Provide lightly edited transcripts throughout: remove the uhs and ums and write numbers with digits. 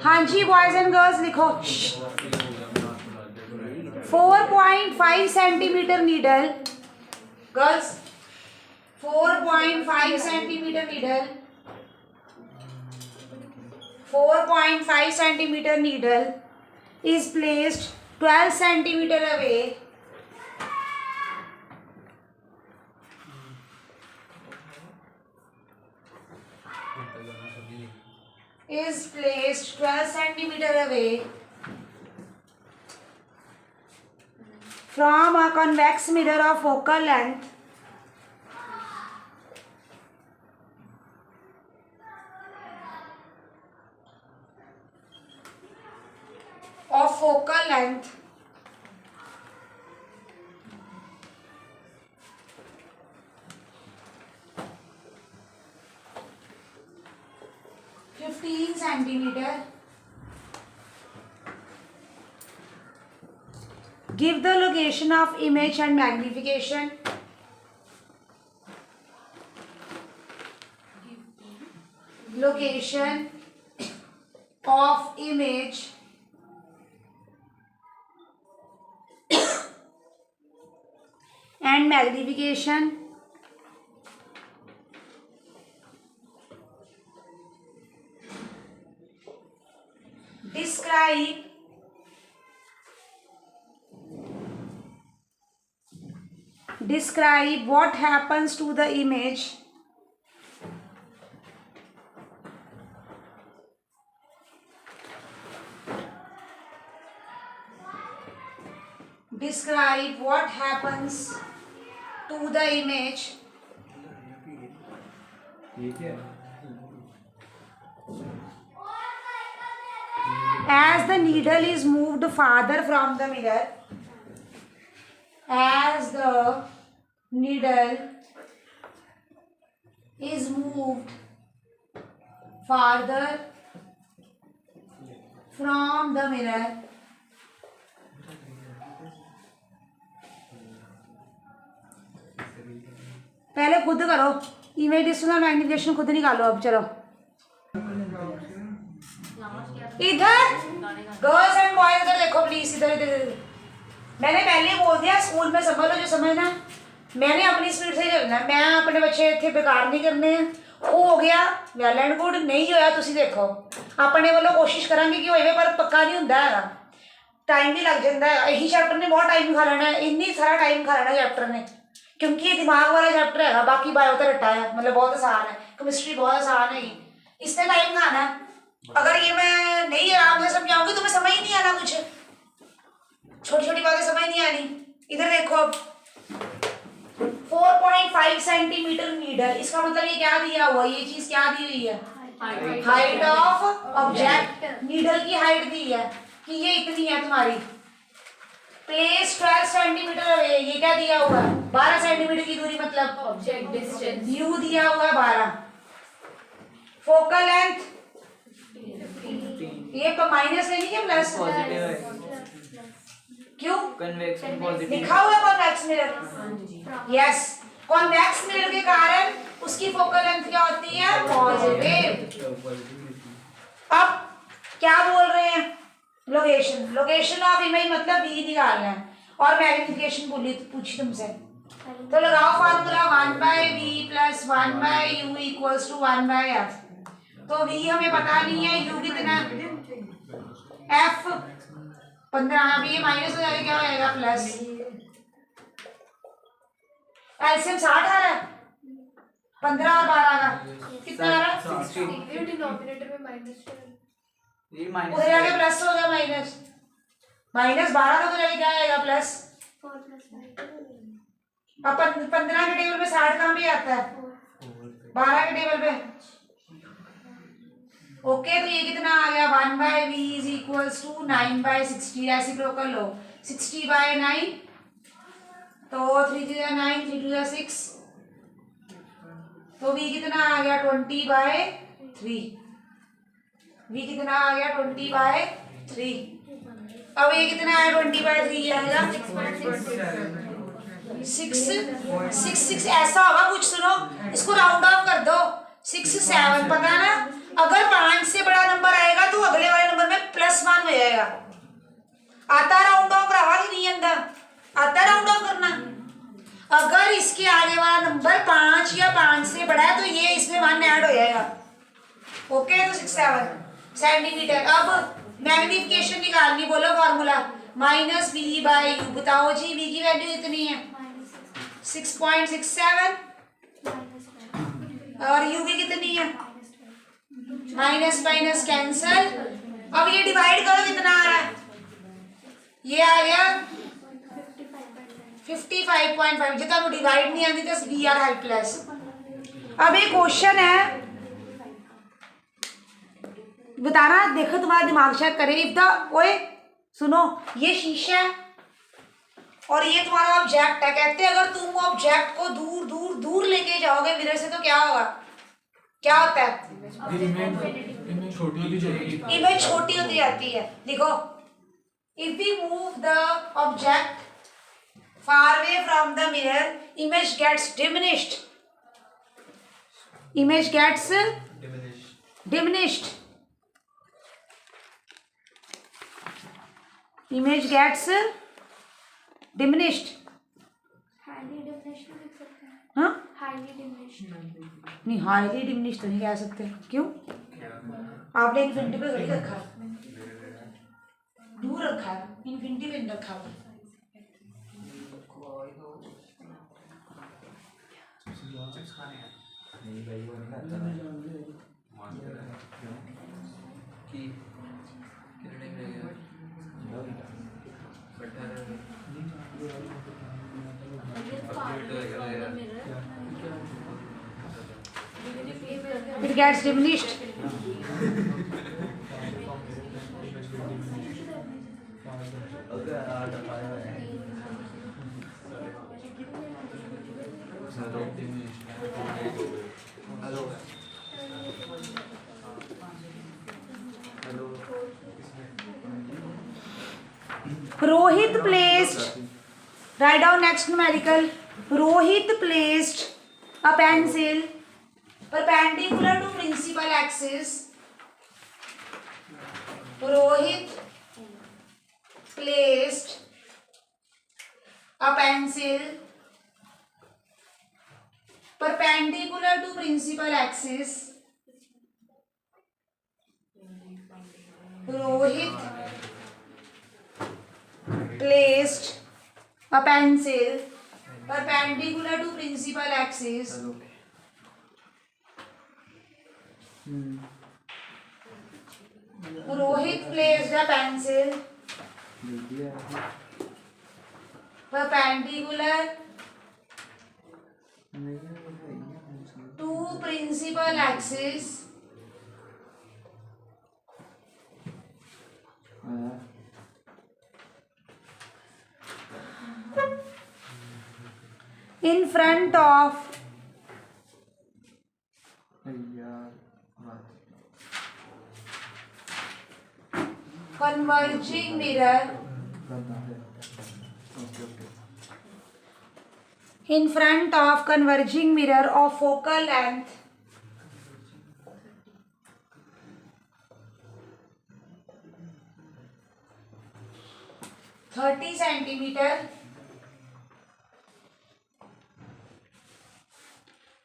हाँ जी boys and girls लिखो। 4.5 centimetre needle, girls 4.5 centimetre needle, 4.5 centimetre needle is placed 12 centimeter away from a convex mirror of focal length of focal length 15 centimeter. Give the location of image and magnification. Location of image and magnification. Describe what happens to the image as the needle is moved farther from the mirror. As the needle is moved farther from the mirror, पहले खुद करो image distance और magnification खुद निकालो। अब चलो इधर girls and boys इधर देखो प्लीज, इधर इधर। मैंने पहले बोल दिया स्कूल में समझ लो जो समझना है, मैंने अपनी स्पीड से ही करना है, मैं अपने बच्चे इतने बेकार नहीं करने हैं। वो हो गया वैल एंड गुड, नहीं होया तुसी देखो अपने वालों कोशिश करांगे कि होए पर पक्का नहीं होंदा है, टाइम भी लग जाता है। यही चैप्टर ने बहुत टाइम खा लेना है, इन्नी सारा टाइम खा लेना चैप्टर ने, क्योंकि ये दिमाग वाला चैप्टर है। बाकी बायो तो रट्टा है, मतलब बहुत आसान है, केमिस्ट्री बहुत आसान है, इसने टाइम खाना है। अगर ये मैं नहीं आराम से समझाऊंगी तुम्हें समझ ही नहीं आना, कुछ छोटी छोटी बातें समझ नहीं आनी। इधर देखो अब 4.5 सेंटीमीटर नीडल, इसका मतलब ये क्या दिया हुआ, ये चीज क्या दी हुई है, हाइट ऑफ ऑब्जेक्ट, नीडल की हाइट दी है कि ये इतनी है तुम्हारी। प्लेस 12 सेंटीमीटर अवे, ये क्या दिया हुआ है 12 सेंटीमीटर की दूरी, मतलब ऑब्जेक्ट डिस्टेंस यू दिया हुआ है 12। फोकल लेंथ ये माइनस लेनी है प्लस, क्यों लिखा हुआ है convex mirror, yes convex mirror के कारण उसकी फोकल लेंथ क्या होती है, पॉजिटिव। अब क्या बोल रहे हैं, लोकेशन, लोकेशन ऑफ इमेज मतलब वी निकालना है, और मैग्निफिकेशन पूछी तुमसे, तो लगाओ फॉर्मूला 1/v + 1/u = 1/f। तो v हमें पता नहीं है, u कितना, f 15, अब ये माइनस हो जाएगा, क्या हो जाएगा प्लस। एलसीएम 60 आ रहा है 15 और 12 का, कितना आ रहा है 60। डिनोमिनेटर में माइनस उधर जाके प्लस हो गया, माइनस माइनस 12 का तो जाके क्या आएगा प्लस। अब 15 के टेबल में 60 कहाँ भी आता है, 12 के टेबल पे। ओके तो ये कितना आ गया 1/v = 9/60, रेसिप्रोकल लो 60/9, तो 3 × 9 3 × 6, तो v कितना आ गया 20/3, v कितना आ गया 20/3। अब ये कितना है 20/3 आएगा 6 ऐसा होगा कुछ, सुनो इसको राउंड ऑफ कर दो 6 7, पता है ना, अगर 5 से बड़ा नंबर आएगा तो अगले वाले नंबर जाएगा। आता राउंड ऑफ रहा कि नहीं अंदर, आता राउंड ऑफ करना। अगर इसके आगे वाला नंबर 5 या 5 से बड़ा है तो ये इसमें 1 ऐड हो जाएगा। ओके, तो 67 सेंटीमीटर। अब मैग्निफिकेशन निकालनी, बोलो फॉर्मूला -v/u। बताओ जी v की वैल्यू कितनी है 6.67 और u की कितनी है माइनस माइनस कैंसल। अब ये डिवाइड करो कितना आ रहा है, ये आ गया 55.5। जो तुम डिवाइड नहीं आती तो वी आर हेल्पलेस। अब एक क्वेश्चन है, बताना, देखो तुम्हारा दिमाग चेक करे। इफ द, ओए सुनो, ये शीशा है और ये तुम्हारा ऑब्जेक्ट है। कहते हैं अगर तुम ऑब्जेक्ट को दूर दूर दूर लेके जाओगे मिरर से तो क्या होगा, क्या होता है, इमेज छोटी होती जाती है। देखो, if we move the object far away from the mirror, image gets diminished, image gets diminished, image gets diminished, highly diminished लिख सकते हैं। हाँ, highly diminished नहीं, हाईली डिमिनिश तो नहीं कह सकते। क्यों, आपने इन्फिनिटी पे घड़ी रखा है, दूर रखा है, इन्फिनिटी पे नहीं रखा है। It gets diminished. Rohit placed, write down next numerical. Rohit placed a pencil perpendicular to principal axis. Rohit placed a pencil perpendicular to principal axis. Rohit placed a pencil perpendicular to principal axis. Rohit placed a pencil perpendicular to principal axis in front of converging mirror, in front of converging mirror of focal length 30 centimeter.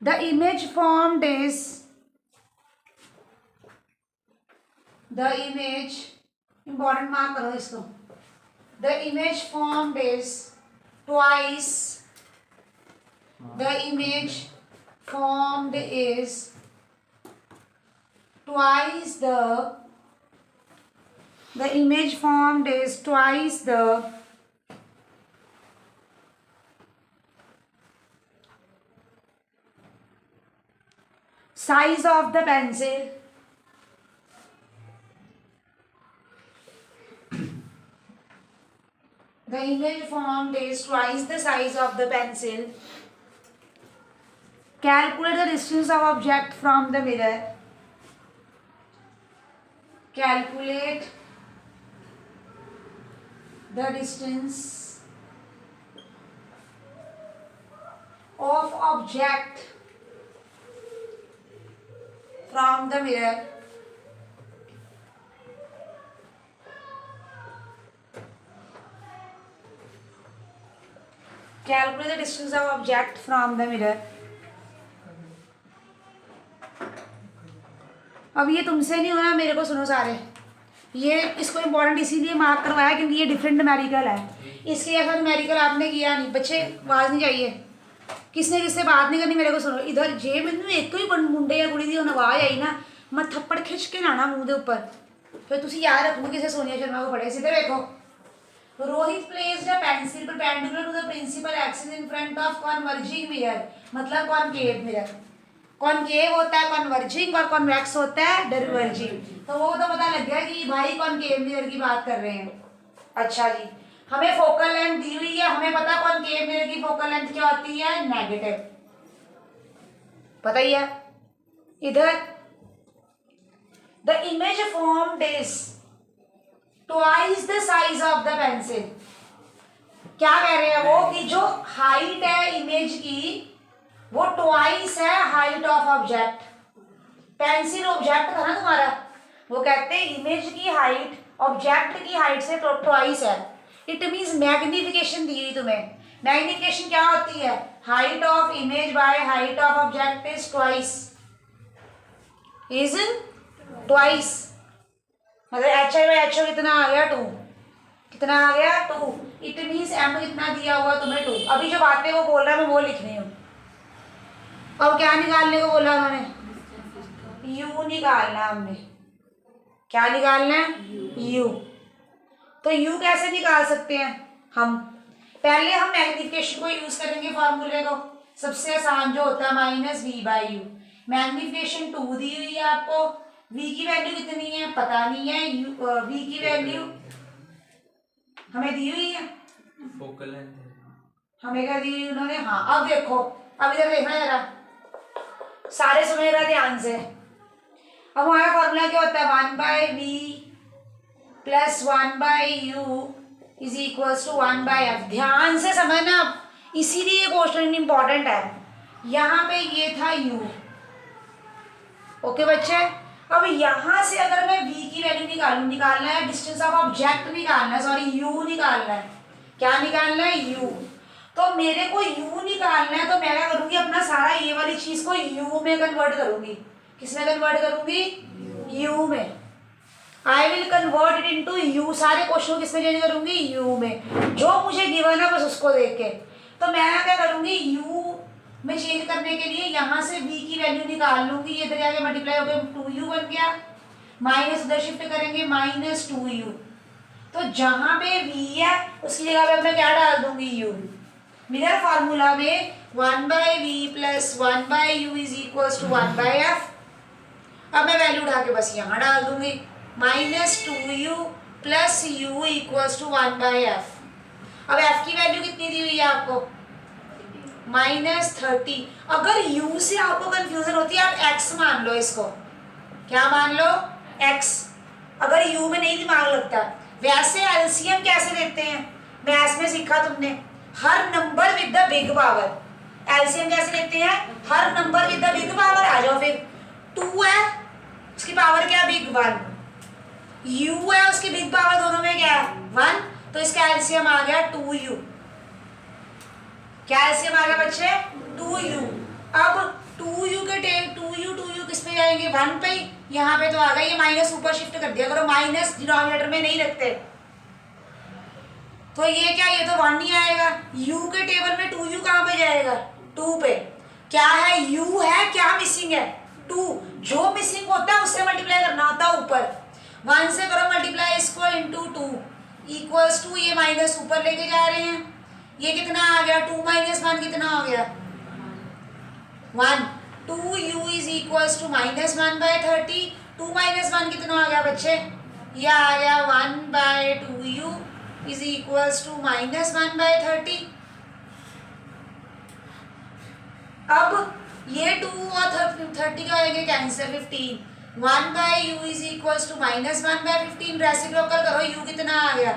The image formed is important mark करो इसको. The image formed is twice. The image formed is twice the. The image formed is twice the size of the pencil. The image formed is twice the size of the pencil. Calculate the distance of object from the mirror. Calculate the distance of object from the mirror. Calculate the distance of object from the mirror. अब ये तुमसे नहीं होना, मेरे को सुनो सारे। ये इसको इम्पोर्टेंट इसीलिए मार्क करवाया क्योंकि ये डिफरेंट न्यूमेरिकल है। इसके जैसा न्यूमेरिकल आपने किया नहीं। बच्चे आवाज़ नहीं चाहिए, किसने किससे बात नहीं करनी, मेरे को सुनो। इधर जे मैनू एक ही मुंडे या कुड़ी दी हुन आवाज़ आई ना, मैं थप्पड़ खिंच के लाना मूँह के उपर। फिर तुम याद रखो किसे सोनिया शर्मा को पढ़े। सीधे देखो, Rohit placed a pencil perpendicular to the principal axis in front of converging mirror, मतलब कॉनकेव मिरर। कॉनकेव होता है कॉन्वर्जिंग और कॉन्वेक्स होता है डाइवर्जिंग। तो वो तो पता लग गया कि भाई कॉनकेव मिरर की बात कर रहे हैं। अच्छा जी, हमें फोकल लेंथ दी हुई है, हमें पता कॉनकेव मिरर की फोकल लेंथ क्या होती है, नेगेटिव, पता ही है। इधर the image formed is twice the size of the pencil. क्या कह रहे हैं वो कि जो हाइट है इमेज की वो ट्वाइस है height of object. Pencil object था ना तुम्हारा, वो कहते हैं इमेज की हाइट ऑब्जेक्ट की हाइट से ट्वाइस है। इट मीन्स मैग्निफिकेशन दी हुई तुम्हें। मैग्निफिकेशन क्या होती है, height of image by height of object is twice. मतलब H I by H O कितना आ गया, 2। कितना आ गया, 2। इट मीन्स एम कितना दिया हुआ तुम्हें, 2। अभी जो बातें वो बोल रहा है मैं वो लिख रही हूँ। अब क्या निकालने को बोला उन्होंने, यू निकालना। हमने क्या निकालना है, यू। तो यू कैसे निकाल सकते हैं हम, पहले हम मैग्निफिकेशन को यूज करेंगे फॉर्मूले को। सबसे आसान जो होता है minus v by u. Magnification 2 दी हुई है आपको, वी की वैल्यू कितनी है पता नहीं है, वी की वैल्यू हमें दी हुई है, फोकल लेंथ हमें क्या दी हुई उन्होंने। हाँ अब देखो, अब इधर देखना जरा, सारे सुनेगा ध्यान से। अब हमारा फॉर्मूला क्या होता है, 1/v plus 1/u is equal to 1/f। ध्यान से समझना, इसीलिए ये क्वेश्चन इंपॉर्टेंट है। यहाँ पे ये था u, ओके बच्चे। अब यहाँ से अगर मैं v की वैल्यू निकालना है, डिस्टेंस ऑफ ऑब्जेक्ट निकालना है, सॉरी u निकालना है। क्या निकालना है, u। तो मेरे को u निकालना है, तो मैं क्या करूंगी, अपना सारा ये वाली चीज को u में कन्वर्ट करूंगी। किसमें कन्वर्ट करूंगी, u में। I will convert it into u। सारे क्वेश्चन को किसमें चेंज करूंगी, u में। जो मुझे गिवन है बस उसको देख के। तो मैं क्या करूंगी, u में चेंज करने के लिए यहाँ से v की वैल्यू निकाल लूंगी। ये इधर आके मल्टीप्लाई हो गया, 2u बन गया, माइनस उधर शिफ्ट करेंगे माइनस 2u। तो जहाँ पे v है उसकी जगह पे मैं क्या डाल दूंगी, u। मिरर फार्मूला में 1/v plus 1/u is equal to 1/f। अब मैं वैल्यू उठा के बस यहाँ डाल दूंगी, minus 2u plus u equal to 1/f। अब f की वैल्यू कितनी दी हुई है आपको, -30। अगर u से आपको कंफ्यूजन होती है आप x मान लो इसको। क्या मान लो, x। अगर u में नहीं दिमाग लगता। वैसे एलसीएम कैसे देते हैं, मैथ्स में सीखा तुमने, हर number with the big power. LCM कैसे लेते हैं, हर number with the big power. आ जाओ फिर, 2 है उसकी पावर क्या, बिग 1। u है उसकी बिग पावर दोनों में क्या है, 1। तो इसका एलसीएम आ गया 2u। क्या एलसीएम आ गया बच्चे, 2u। अब 2u किस पे जाएंगे, 1 पे। यहाँ पे तो आ गया, ये माइनस ऊपर शिफ्ट कर दिया करो, माइनस डिनोमिनेटर में नहीं रखते। तो ये क्या, ये तो 1 ही आएगा। u के टेबल में 2u कहाँ पे जाएगा, 2 पे। क्या है, u है, क्या मिसिंग है, 2। जो मिसिंग होता है उससे मल्टीप्लाई करना होता है ऊपर। 1 से करो मल्टीप्लाई इसको इंटू 2 इक्वल्स टू, ये माइनस ऊपर लेके जा रहे हैं। ये कितना आ गया, 2 - 1 कितना हो गया, 1। 2u is equals to -1/30। 2 - 1 कितना आ गया बच्चे, ये आ गया 1/2u इज इक्वल्स टू -1/30। अब ये 2 और 30 का आएंगे cancel, 15। 1/u is equals to -1/15। Reciprocal करो, u कितना आ गया,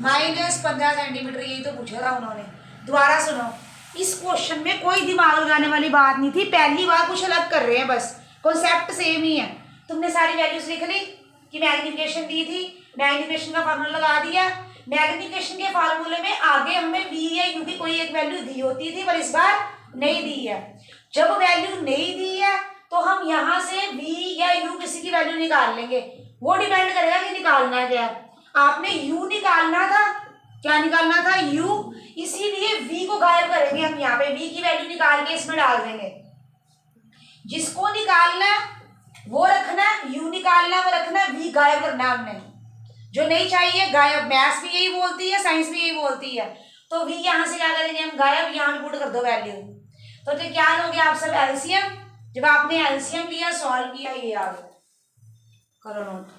-15 सेंटीमीटर। यही तो पूछा था उन्होंने। दोबारा सुनो, इस क्वेश्चन में कोई दिमाग लगाने वाली बात नहीं थी, पहली बार कुछ अलग कर रहे हैं, बस कॉन्सेप्ट सेम ही है। तुमने सारी वैल्यूज लिख ली कि मैग्निफिकेशन दी थी, मैग्निफिकेशन का फॉर्मूला लगा दिया, मैग्निफिकेशन के फार्मूले में आगे हमें v या u की कोई एक वैल्यू दी होती थी, पर इस बार नहीं दी है। जब वैल्यू नहीं दी है तो हम यहाँ से v या u किसी की वैल्यू निकाल लेंगे, वो डिपेंड करेगा कि निकालना है क्या। आपने u निकालना था, क्या निकालना था, u, इसीलिए v को गायब करेंगे हम यहाँ पे, v की वैल्यू निकाल के इसमें डाल देंगे। जिसको निकालना है वो रखना, u निकालना वो रखना, v गायब करना हमने, जो नहीं चाहिए गायब। मैथ्स भी यही बोलती है, साइंस भी यही बोलती है। तो v यहाँ से क्या करेंगे हम, गायब, यहाँ पुट कर दो वैल्यू। तो क्या लोगे आप सब, एलसीएम। जब आपने एलसीएम लिया, सॉल्व किया, ये आ गया, करो नोट।